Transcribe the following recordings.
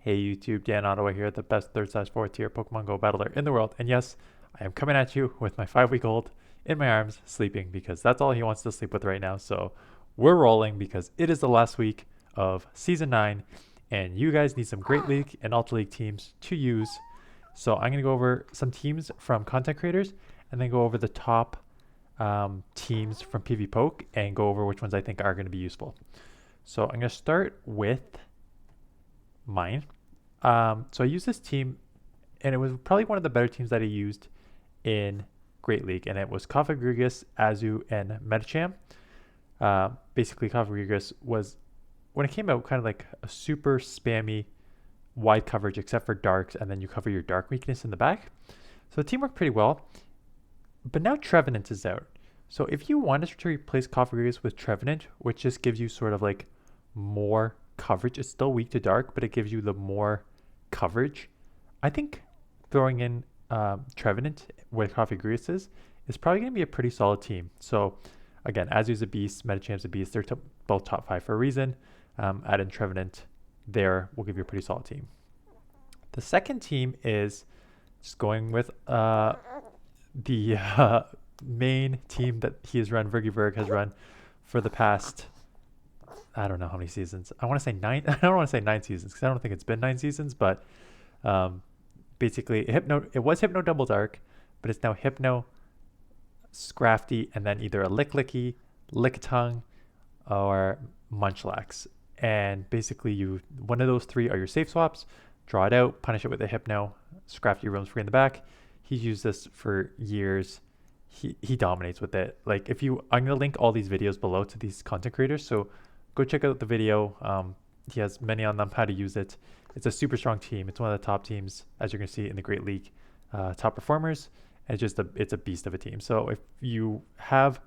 Hey YouTube, Dan Ottawa here, the best 3rd/4th tier Pokemon Go battler in the world. And yes, I am coming at you with my 5-week-old in my arms, sleeping because that's all he wants to sleep with right now. So we're rolling because it is the last week of Season 9, and you guys need some Great League and Ultra League teams to use. So I'm going to go over some teams from content creators and then go over the top teams from PvPoke and go over which ones I think are going to be useful. So I'm going to start with mine. So I used this team, and it was probably one of the better teams that I used in Great League, and it was Cofagrigus, Azu, and Medicham. Basically, Cofagrigus was, when it came out, kind of like a super spammy wide coverage, except for darks, and then you cover your dark weakness in the back. So the team worked pretty well, but now Trevenant is out. So if you wanted to replace Cofagrigus with Trevenant, which just gives you sort of like more coverage, it's still weak to dark, but it gives you the more coverage. I think throwing in Trevenant with Cofagrigus is probably going to be a pretty solid team. So again, Azu's a beast, Medicham's a beast. They're both top 5 for a reason. Add in Trevenant there will give you a pretty solid team. The second team is just going with the main team that he has run, Vergiverg has run for the past, I don't know how many seasons. I want to say 9. I don't want to say 9 seasons because I don't think it's been 9 seasons, but basically it was Hypno Double Dark, but it's now Hypno, Scrafty, and then either a Licklicky, Lickitung, or Munchlax. And basically one of those 3 are your safe swaps. Draw it out, punish it with a Hypno, Scrafty roams free in the back. He's used this for years. He dominates with it. Like I'm gonna link all these videos below to these content creators, so go check out the video. He has many on them how to use it. It's a super strong team. It's one of the top teams, as you're gonna see in the Great League, top performers. And it's a beast of a team. So if you have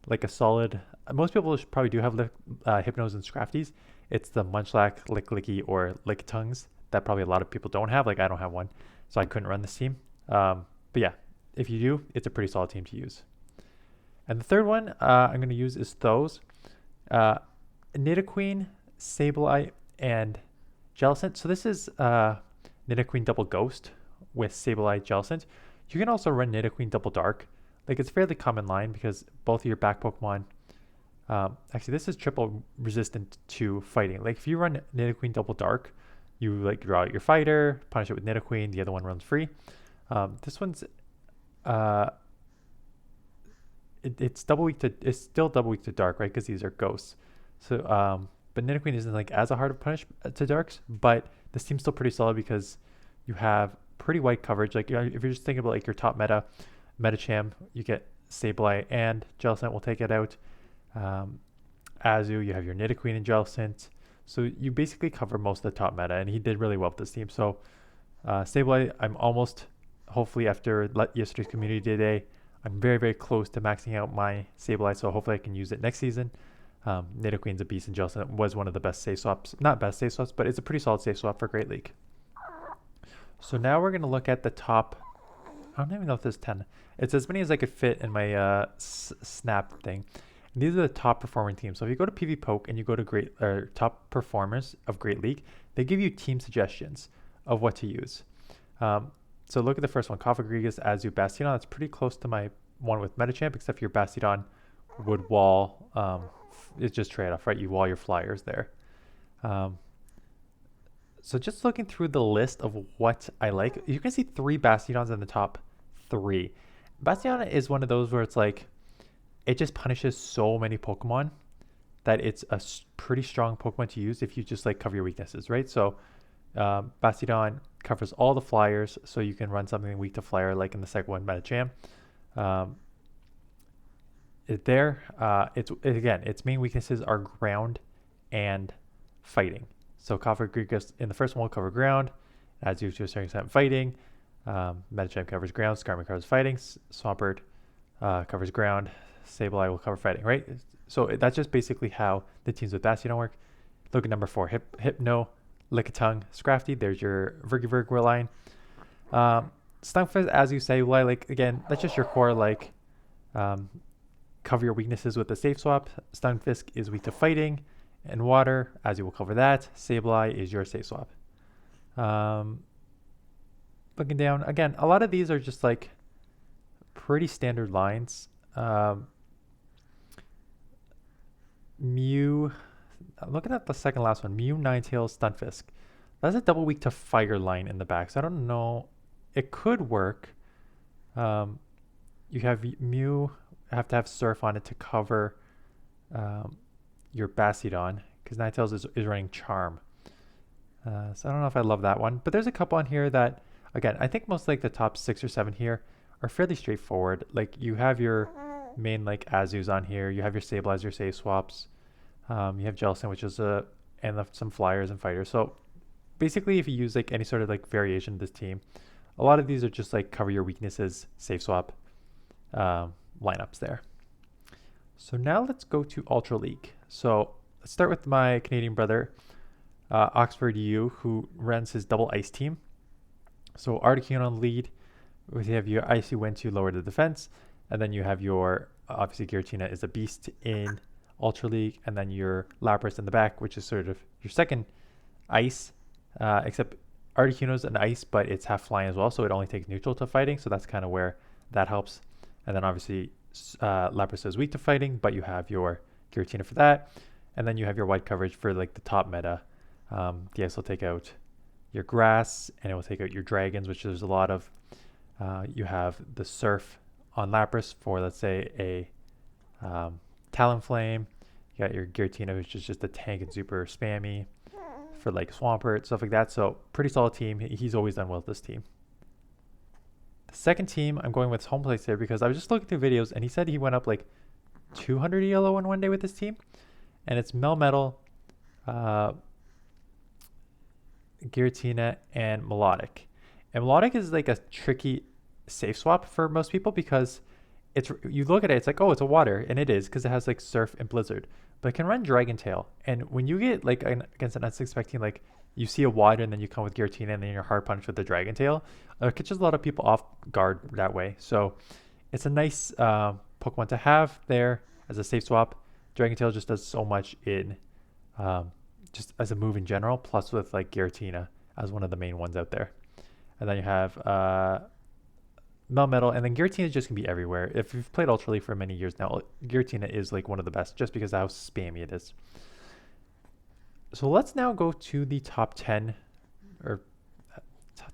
like a solid, most people probably do have Hypnos and Scrafties. It's the Munchlax, Licklicky, or Lickitungs that probably a lot of people don't have. Like I don't have one, so I couldn't run this team. But yeah, if you do, it's a pretty solid team to use. And the third one I'm going to use is Thos. Nidoqueen, Sableye, and Jellicent. So this is Nidoqueen Double Ghost with Sableye, Jellicent. You can also run Nidoqueen Double Dark. Like it's a fairly common line because both of your back Pokemon, actually this is triple resistant to fighting. Like if you run Nidoqueen Double Dark, you like draw out your fighter, punish it with Nidoqueen, the other one runs free. This one's it's still double weak to dark, right? Because these are ghosts. So but Nidoqueen isn't like as a hard to punish to darks, but this team's still pretty solid because you have pretty wide coverage. Like if you're just thinking about like your top Medicham, you get Sableye and Jellicent will take it out. Azu, you have your Nidoqueen and Jellicent. So you basically cover most of the top meta, and he did really well with this team. So Sableye, I'm almost, hopefully after yesterday's community day, I'm very, very close to maxing out my Sableye, so hopefully I can use it next season. Nidoqueen's a beast, and Jellicent was one of the best safe swaps. Not best safe swaps, but it's a pretty solid safe swap for Great League. So now we're going to look at the top. I don't even know if there's 10. It's as many as I could fit in my snap thing. And these are the top performing teams. So if you go to PvPoke and you go to top performers of Great League, they give you team suggestions of what to use. So look at the first one, Cofagrigus, Azu, Bastiodon. That's pretty close to my one with Medicham, except for your Bastiodon would wall. It's just trade-off, right? You wall your flyers there. So just looking through the list of what I like, you can see 3 Bastiodons in the top 3. Bastiodon is one of those where it's like, it just punishes so many Pokemon that it's a pretty strong Pokemon to use if you just like cover your weaknesses, right? So Bastiodon covers all the flyers, so you can run something weak to flyer like in the second one, Medicham. Its main weaknesses are ground and fighting. So Cofagrigus in the first one will cover ground, Azu to a certain extent fighting, Medicham covers ground, Skarmory covers fighting, Swampert covers ground, Sableye will cover fighting, right? So that's just basically how the teams with Bastiodon work. Look at number 4, Hypno, Lickitung, Scrafty. There's your Vergiverg line. Stunfisk, as you say, like again, that's just your core like cover your weaknesses with the safe swap. Stunfisk is weak to fighting and water, as you will cover that. Sableye is your safe swap. Um, looking down again, a lot of these are just like pretty standard lines. Mew, looking at the second last one, Mew, Ninetales, Stunfisk. That's a double weak to fire line in the back. So I don't know. It could work. Um, you have Mew have to have Surf on it to cover your Bastiodon because Ninetales is running Charm. So I don't know if I love that one. But there's a couple on here that, again, I think most like the top 6 or 7 here are fairly straightforward. Like you have your main like Azus on here. You have your Stabilizer, Save Swaps. You have Jellicent, which is and some Flyers and Fighters. So basically, if you use like any sort of like variation of this team, a lot of these are just like cover your weaknesses, Save Swap lineups there. So now let's go to Ultra League. So let's start with my Canadian brother, Oxford U, who runs his double ice team. So Articuno on lead. You have your Icy Wind to lower the defense, and then you have your obviously Giratina is a beast in Ultra League, and then your Lapras in the back, which is sort of your second ice, except Articuno's an ice, but it's half flying as well, so it only takes neutral to fighting, so that's kind of where that helps. And then obviously Lapras is weak to fighting, but you have your Giratina for that, and then you have your wide coverage for like the top meta. The ice will take out your grass, and it will take out your dragons, which there's a lot of. You have the Surf on Lapras for, let's say, a Talonflame. You got your Giratina, which is just a tank and super spammy for like Swampert, stuff like that. So pretty solid team. He's always done well with this team. The second team, I'm going with home place here because I was just looking through videos and he said he went up like 200 ELO in one day with this team. And it's Melmetal, Giratina, and Melodic. And Melodic is like a tricky safe swap for most people because it's you look at it, it's like, oh, it's a water, and it is because it has like Surf and Blizzard, but it can run Dragon Tail. And when you get like against an unsuspecting, like you see a water and then you come with Giratina and then you're hard punished with the Dragon Tail, it catches a lot of people off guard that way. So it's a nice Pokemon to have there as a safe swap. Dragon Tail just does so much in just as a move in general, plus with like Giratina as one of the main ones out there. And then you have Melmetal, and then Giratina just can be everywhere. If you've played Ultra League for many years now, Giratina is like one of the best just because of how spammy it is. So let's now go to the top 10 or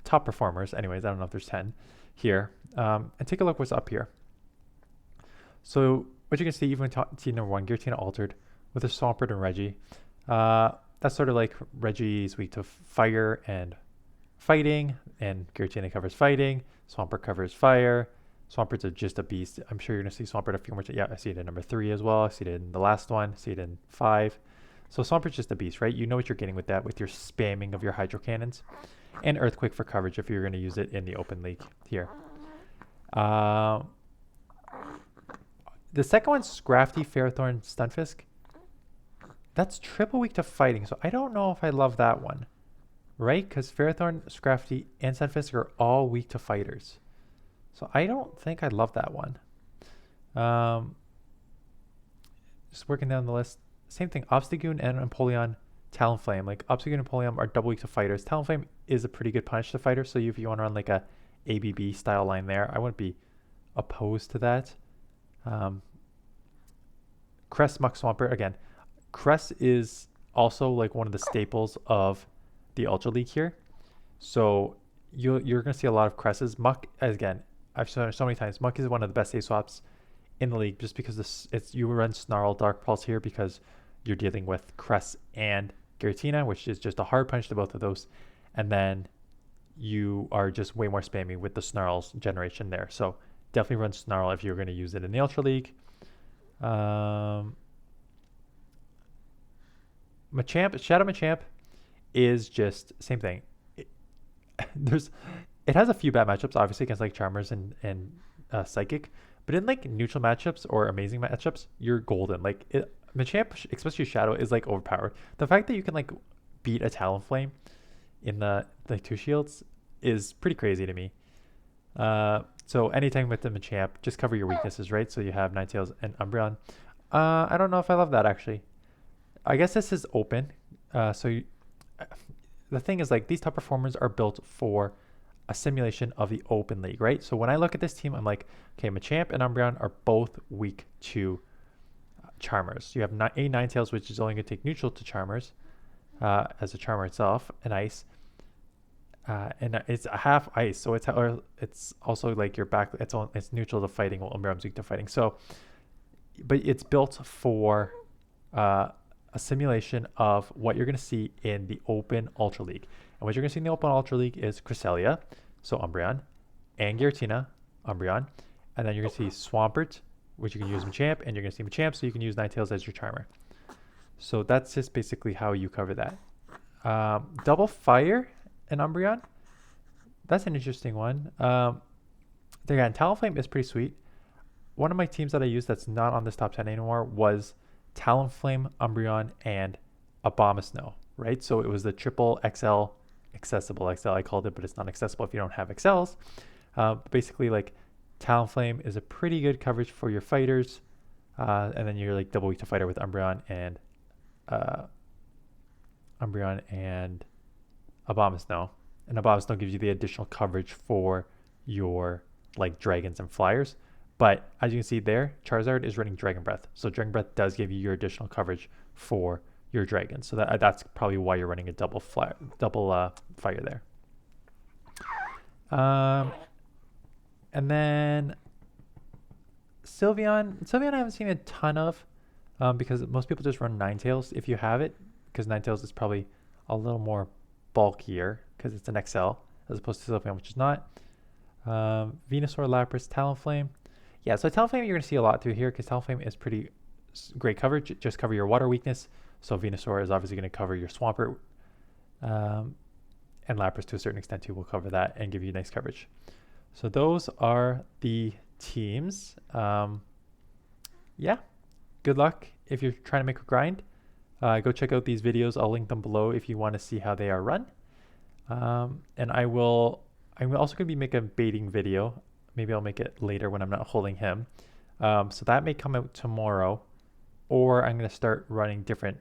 top performers. Anyways, I don't know if there's 10 here. And take a look what's up here. So what you can see, even team number 1, Giratina altered with a Swampert and Reggie. That's sort of like Reggie's weak to fire and fighting, and Giratina covers fighting. Swampert covers fire. Swampert's just a beast. I'm sure you're going to see Swampert a few more times. Yeah, I see it in number 3 as well. I see it in the last one. I see it in 5. So Swampert's just a beast, right? You know what you're getting with that, with your spamming of your Hydro Cannons. And Earthquake for coverage if you're going to use it in the open league here. The second one's Scrafty, Ferrothorn, Stunfisk. That's triple weak to fighting, so I don't know if I love that one. Right? Because Ferrothorn, Scrafty, and Stunfisk are all weak to fighters. So I don't think I love that one. Just working down the list. Same thing. Obstagoon and Empoleon, Talonflame. Like Obstagoon and Empoleon are double weak to fighters. Talonflame is a pretty good punish to fighters. So if you want to run like a ABB style line there, I wouldn't be opposed to that. Crest, Muck, Swampert. Again, Crest is also like one of the staples of the Ultra League here. So you're going to see a lot of Cresses. Muck, again, I've shown it so many times, Muck is one of the best safe swaps in the league just because you run Snarl, Dark Pulse here because you're dealing with Crest and Giratina, which is just a hard punch to both of those. And then you are just way more spammy with the Snarls generation there. So definitely run Snarl if you're going to use it in the Ultra League. Machamp, Shadow Machamp is just same thing. It has a few bad matchups, obviously, against like Charmers and Psychic, but in like neutral matchups or amazing matchups, you're golden. Like Machamp, especially Shadow, is like overpowered. The fact that you can like beat a Talonflame in the like 2 shields is pretty crazy to me. So anytime with the Machamp, just cover your weaknesses, right? So you have Ninetales and Umbreon. I don't know if I love that actually. I guess this is open. the thing is, like, these top performers are built for a simulation of the open league, right? So when I look at this team, I'm like, okay, Machamp and Umbreon are both weak to Charmers. You have a Ninetales, which is only going to take neutral to Charmers as a Charmer itself, and Ice. And it's a half ice, so it's also like your back. It's neutral to fighting, while Umbreon's weak to fighting. So, but it's built for a simulation of what you're going to see in the Open Ultra League. And what you're going to see in the Open Ultra League is Cresselia, so Umbreon, and Giratina, Umbreon, and then you're going to see Swampert, which you can use Machamp, and you're going to see Machamp, so you can use Ninetales as your Charmer. So that's just basically how you cover that. Double Fire and Umbreon, that's an interesting one. Again, Talonflame is pretty sweet. One of my teams that I used that's not on this top 10 anymore was Talonflame, Umbreon, and Abomasnow, right? So it was the triple XL, accessible XL, I called it, but it's not accessible if you don't have XLs. Basically, like, Talonflame is a pretty good coverage for your fighters, and then you're like double weak to fighter with Umbreon and Abomasnow. And Abomasnow gives you the additional coverage for your like dragons and flyers. But as you can see there, Charizard is running Dragon Breath. So Dragon Breath does give you your additional coverage for your dragon. So that's probably why you're running a double fire there. And then Sylveon I haven't seen a ton of because most people just run Ninetales if you have it, because Ninetales is probably a little more bulkier because it's an XL as opposed to Sylveon, which is not. Venusaur, Lapras, Talonflame. Yeah, so Talonflame you're going to see a lot through here because Talonflame is pretty great coverage. Just cover your water weakness. So Venusaur is obviously going to cover your Swampert. And Lapras to a certain extent too will cover that and give you nice coverage. So those are the teams. Yeah, good luck if you're trying to make a grind. Go check out these videos. I'll link them below if you want to see how they are run. And I'm also going to be making a baiting video. Maybe I'll make it later when I'm not holding him. So that may come out tomorrow, or I'm going to start running different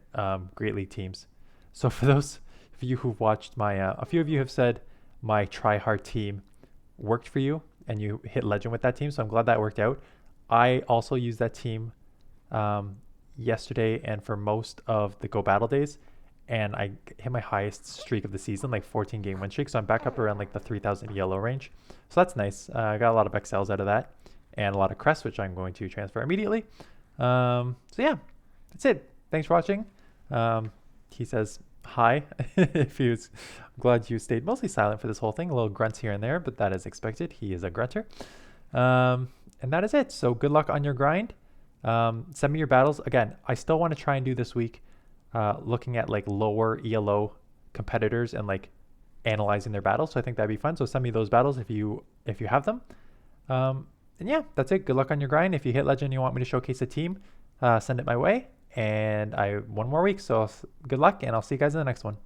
Great League teams. So for those of you who've watched my, a few of you have said my try hard team worked for you and you hit legend with that team. So I'm glad that worked out. I also used that team yesterday and for most of the Go Battle days, and I hit my highest streak of the season, like 14 game win streak. So I'm back up around like the 3,000 yellow range. So that's nice. I got a lot of XLs out of that and a lot of crests, which I'm going to transfer immediately. So yeah, that's it. Thanks for watching. He says hi. If he was, I'm glad you stayed mostly silent for this whole thing. A little grunts here and there, but that is expected. He is a grunter. And that is it. So good luck on your grind. Send me your battles. Again, I still want to try and do this week looking at like lower ELO competitors and like analyzing their battles. So I think that'd be fun. So send me those battles if you have them. And yeah, that's it. Good luck on your grind. If you hit legend and you want me to showcase a team, send it my way. And I have one more week. So good luck, and I'll see you guys in the next one.